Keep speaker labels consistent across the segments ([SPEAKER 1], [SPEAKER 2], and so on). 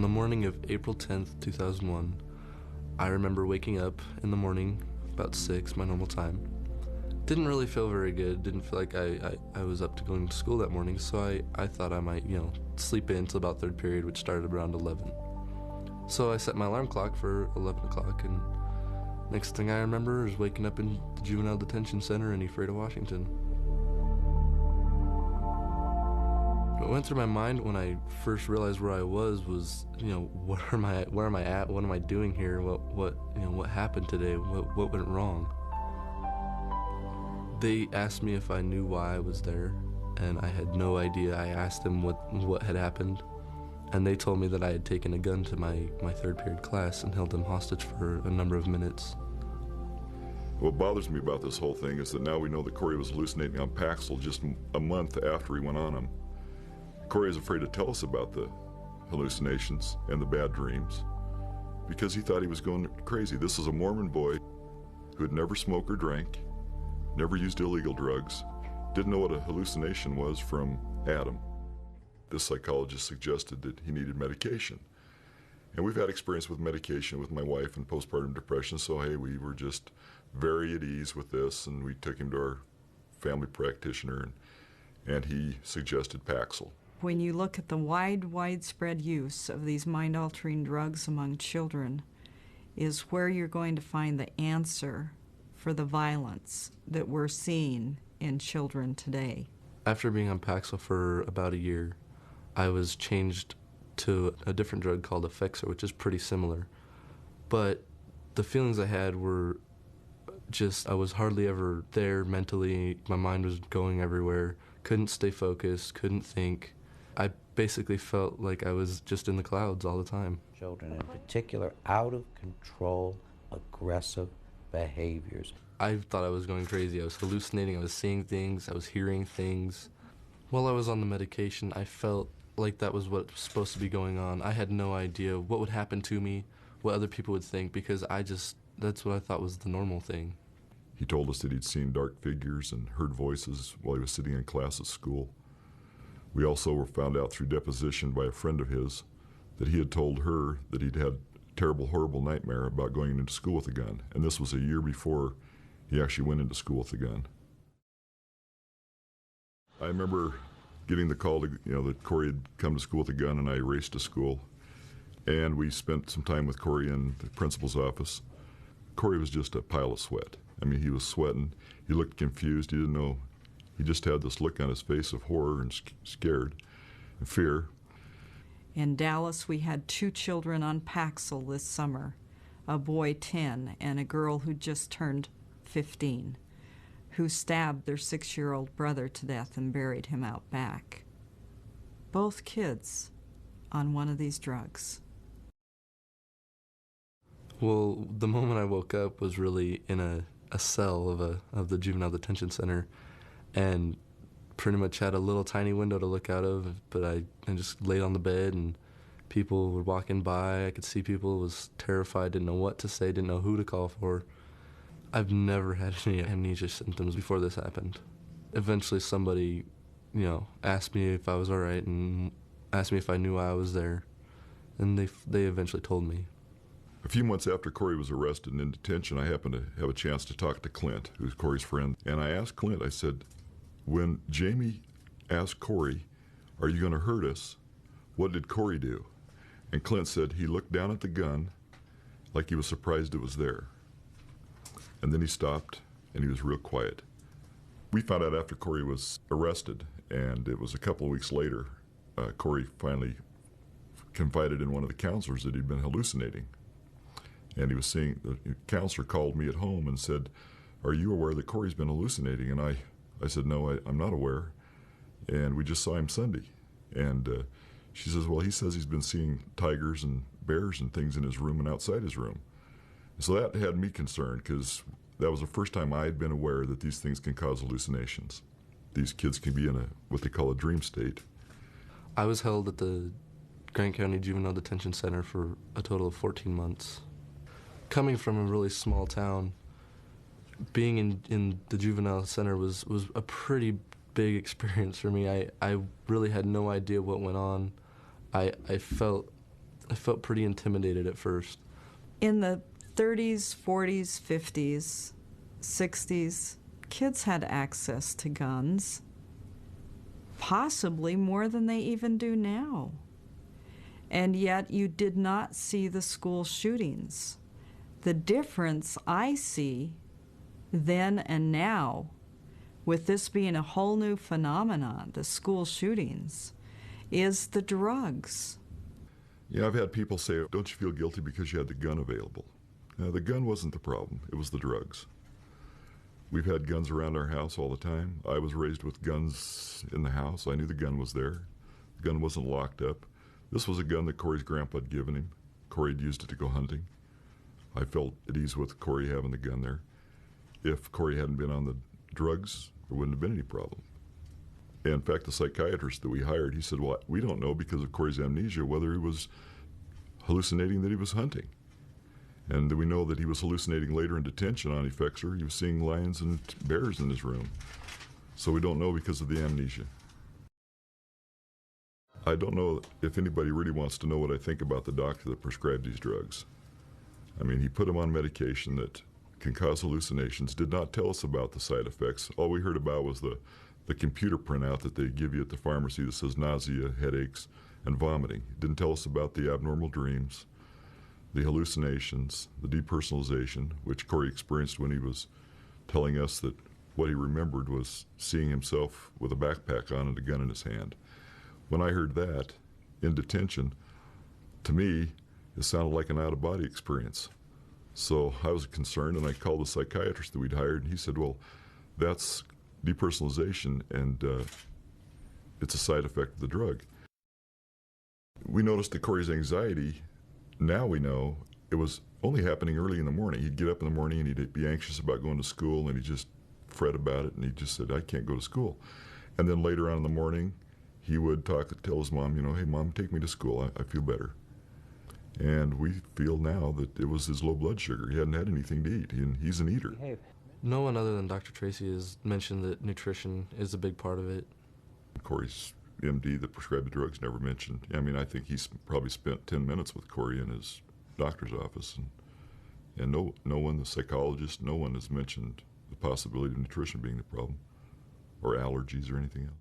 [SPEAKER 1] the morning of April 10th, 2001, I remember waking up in the morning, about 6, my normal time. Didn't really feel very good, didn't feel like I was up to going to school that morning, so I thought I might, sleep in until about third period, which started around 11. So I set my alarm clock for 11 o'clock, and next thing I remember is waking up in the juvenile detention center in Ephrata, Washington. What went through my mind when I first realized where I was, where am I at? What am I doing here? What happened today? What went wrong? They asked me if I knew why I was there, and I had no idea. I asked them what had happened, and they told me that I had taken a gun to my third period class and held them hostage for a number of minutes.
[SPEAKER 2] What bothers me about this whole thing is that now we know that Corey was hallucinating on Paxil just a month after he went on them. Corey is afraid to tell us about the hallucinations and the bad dreams because he thought he was going crazy. This is a Mormon boy who had never smoked or drank, never used illegal drugs, didn't know what a hallucination was from Adam. This psychologist suggested that he needed medication. And we've had experience with medication with my wife and postpartum depression, so hey, we were just very at ease with this, and we took him to our family practitioner, and he suggested Paxil.
[SPEAKER 3] When you look at the widespread use of these mind-altering drugs among children is where you're going to find the answer for the violence that we're seeing in children today.
[SPEAKER 1] After being on Paxil for about a year, I was changed to a different drug called Effexor, which is pretty similar. But the feelings I had were just, I was hardly ever there mentally. My mind was going everywhere, couldn't stay focused, couldn't think. I basically felt like I was just in the clouds all the time.
[SPEAKER 4] Children in particular, out of control, aggressive behaviors.
[SPEAKER 1] I thought I was going crazy. I was hallucinating, I was seeing things, I was hearing things. While I was on the medication, I felt like that was what was supposed to be going on. I had no idea what would happen to me, what other people would think, because that's what I thought was the normal thing.
[SPEAKER 2] He told us that he'd seen dark figures and heard voices while he was sitting in class at school. We also were found out through deposition by a friend of his that he had told her that he'd had a terrible, horrible nightmare about going into school with a gun. And this was a year before he actually went into school with a gun. I remember getting the call that Corey had come to school with a gun, and I raced to school. And we spent some time with Corey in the principal's office. Corey was just a pile of sweat. I mean, he was sweating. He looked confused. He didn't know. He just had this look on his face of horror and scared and fear.
[SPEAKER 3] In Dallas, we had 2 children on Paxil this summer, a boy 10 and a girl who just turned 15, who stabbed their 6-year-old brother to death and buried him out back. Both kids on one of these drugs.
[SPEAKER 1] Well, the moment I woke up was really in a cell of the juvenile detention center, and pretty much had a little tiny window to look out of, but I just laid on the bed, and people were walking by. I could see people, was terrified, didn't know what to say, didn't know who to call for. I've never had any amnesia symptoms before this happened. Eventually somebody, asked me if I was all right and asked me if I knew why I was there, and they eventually told me.
[SPEAKER 2] A few months after Corey was arrested and in detention, I happened to have a chance to talk to Clint, who's Corey's friend, and I asked Clint, I said, when Jamie asked Corey, "Are you going to hurt us?" what did Corey do? And Clint said he looked down at the gun like he was surprised it was there. And then he stopped, and he was real quiet. We found out after Corey was arrested, and it was a couple of weeks later, Corey finally confided in one of the counselors that he'd been hallucinating. And he was seeing, the counselor called me at home and said, "Are you aware that Corey's been hallucinating?" And I said, "No, I'm not aware." And we just saw him Sunday. And she says, "Well, he says he's been seeing tigers and bears and things in his room and outside his room." So that had me concerned, because that was the first time I had been aware that these things can cause hallucinations. These kids can be in what they call a dream state.
[SPEAKER 1] I was held at the Grant County Juvenile Detention Center for a total of 14 months. Coming from a really small town, being in the juvenile center was a pretty big experience for me. I really had no idea what went on. I felt felt pretty intimidated at first.
[SPEAKER 3] In the 30s, 40s, 50s, 60s, kids had access to guns, possibly more than they even do now. And yet you did not see the school shootings. The difference I see then and now, with this being a whole new phenomenon, the school shootings, is the drugs.
[SPEAKER 2] Yeah, I've had people say, don't you feel guilty because you had the gun available? Now, the gun wasn't the problem. It was the drugs. We've had guns around our house all the time. I was raised with guns in the house. I knew the gun was there. The gun wasn't locked up. This was a gun that Corey's grandpa had given him. Corey had used it to go hunting. I felt at ease with Corey having the gun there. If Corey hadn't been on the drugs, there wouldn't have been any problem. And in fact, the psychiatrist that we hired, he said, well, we don't know because of Corey's amnesia whether he was hallucinating that he was hunting. And we know that he was hallucinating later in detention on Effexor. He was seeing lions and bears in his room. So we don't know because of the amnesia. I don't know if anybody really wants to know what I think about the doctor that prescribed these drugs. I mean, he put him on medication that can cause hallucinations, did not tell us about the side effects. All we heard about was the computer printout that they give you at the pharmacy that says nausea, headaches, and vomiting. It didn't tell us about the abnormal dreams, the hallucinations, the depersonalization, which Corey experienced when he was telling us that what he remembered was seeing himself with a backpack on and a gun in his hand. When I heard that in detention, to me, it sounded like an out-of-body experience. So I was concerned, and I called the psychiatrist that we'd hired, and he said, well, that's depersonalization, and it's a side effect of the drug. We noticed that Corey's anxiety, now we know, it was only happening early in the morning. He'd get up in the morning, and he'd be anxious about going to school, and he'd just fret about it, and he just said, I can't go to school. And then later on in the morning, he would tell his mom, hey, Mom, take me to school. I feel better. And we feel now that it was his low blood sugar. He hadn't had anything to eat, and he's an eater.
[SPEAKER 1] No one other than Dr. Tracy has mentioned that nutrition is a big part of it.
[SPEAKER 2] Corey's MD that prescribed the drugs never mentioned. I mean, I think he's probably spent 10 minutes with Corey in his doctor's office, and no one, the psychologist, no one has mentioned the possibility of nutrition being the problem, or allergies or anything else.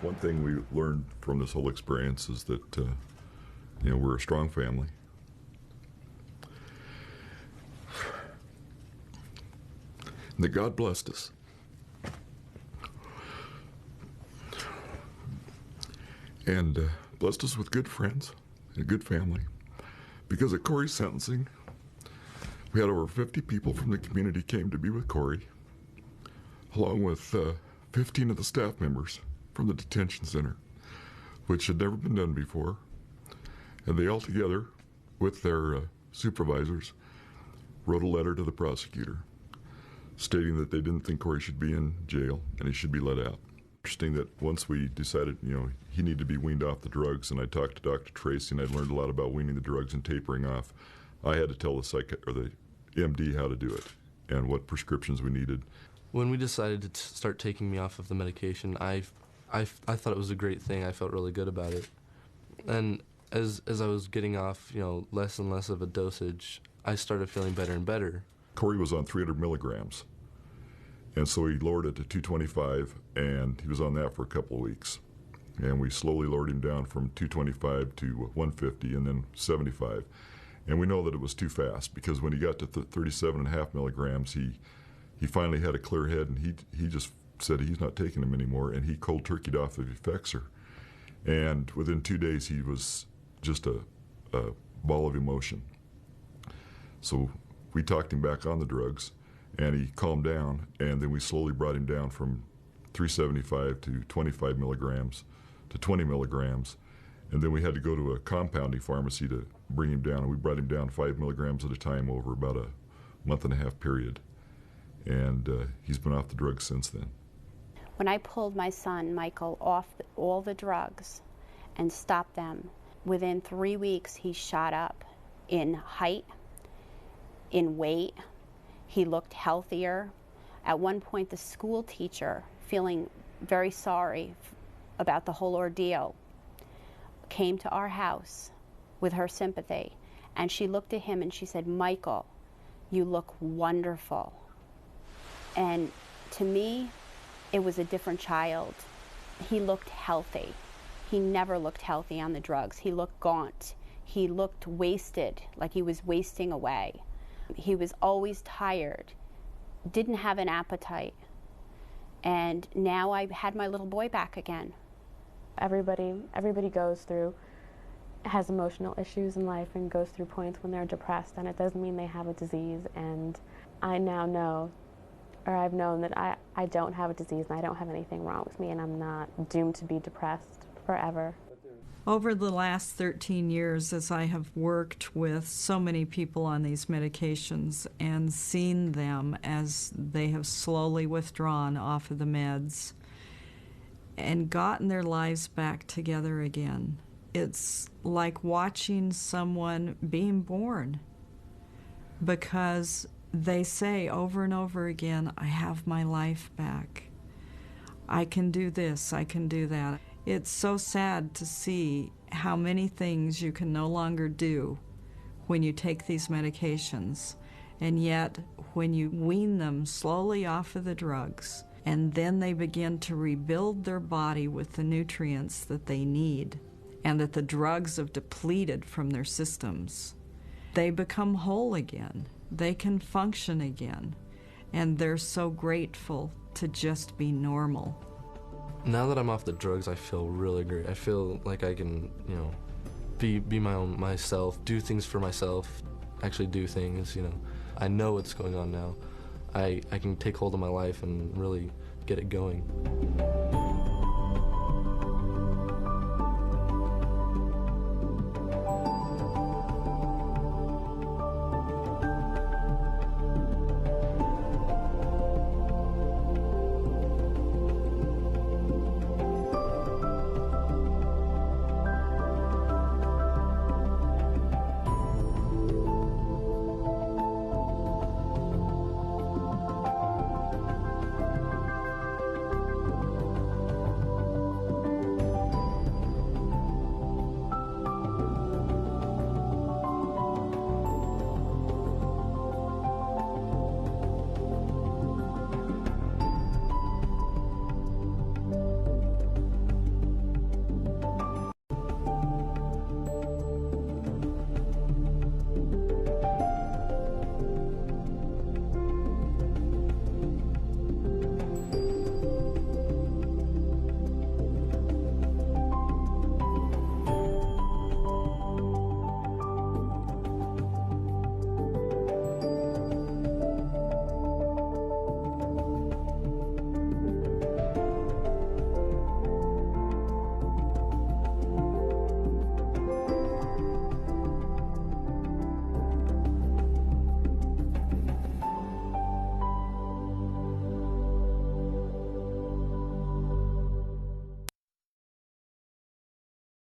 [SPEAKER 2] One thing we learned from this whole experience is that, we're a strong family. And that God blessed us. And blessed us with good friends and a good family. Because at Corey's sentencing, we had over 50 people from the community came to be with Corey, along with 15 of the staff members from the detention center, which had never been done before. And they all together, with their supervisors, wrote a letter to the prosecutor stating that they didn't think Corey should be in jail and he should be let out. Interesting that once we decided, he needed to be weaned off the drugs, and I talked to Dr. Tracy and I learned a lot about weaning the drugs and tapering off, I had to tell the MD how to do it and what prescriptions we needed.
[SPEAKER 1] When we decided to start taking me off of the medication, I thought it was a great thing. I felt really good about it. And as I was getting off, less and less of a dosage, I started feeling better and better.
[SPEAKER 2] Corey was on 300 milligrams, and so he lowered it to 225, and he was on that for a couple of weeks. And we slowly lowered him down from 225 to 150 and then 75. And we know that it was too fast, because when he got to 37.5 milligrams, he finally had a clear head, and he just said he's not taking them anymore, and he cold turkeyed off of Effexor. And within 2 days, he was just a ball of emotion. So we talked him back on the drugs, and he calmed down, and then we slowly brought him down from 375 to 25 milligrams to 20 milligrams, and then we had to go to a compounding pharmacy to bring him down, and we brought him down 5 milligrams at a time over about a month-and-a-half period. And he's been off the drugs since then.
[SPEAKER 5] When I pulled my son, Michael, off all the drugs and stopped them, within 3 weeks he shot up in height, in weight. He looked healthier. At one point, the school teacher, feeling very sorry about the whole ordeal, came to our house with her sympathy, and she looked at him and she said, "Michael, you look wonderful." And to me, it was a different child. He looked healthy. He never looked healthy on the drugs. He looked gaunt. He looked wasted, like he was wasting away. He was always tired, didn't have an appetite. And now I had my little boy back again.
[SPEAKER 6] Everybody goes through, has emotional issues in life and goes through points when they're depressed, and it doesn't mean they have a disease. And I now know, or I've known, that I don't have a disease and I don't have anything wrong with me, and I'm not doomed to be depressed forever.
[SPEAKER 3] Over the last 13 years, as I have worked with so many people on these medications and seen them as they have slowly withdrawn off of the meds and gotten their lives back together again, it's like watching someone being born, because they say over and over again, "I have my life back. I can do this, I can do that." It's so sad to see how many things you can no longer do when you take these medications, and yet when you wean them slowly off of the drugs, and then they begin to rebuild their body with the nutrients that they need and that the drugs have depleted from their systems, they become whole again. They can function again, and they're so grateful to just be normal.
[SPEAKER 1] Now that I'm off the drugs, I feel really great. I feel like I can, be my own myself, do things for myself, actually do things, I know what's going on now. I can take hold of my life and really get it going.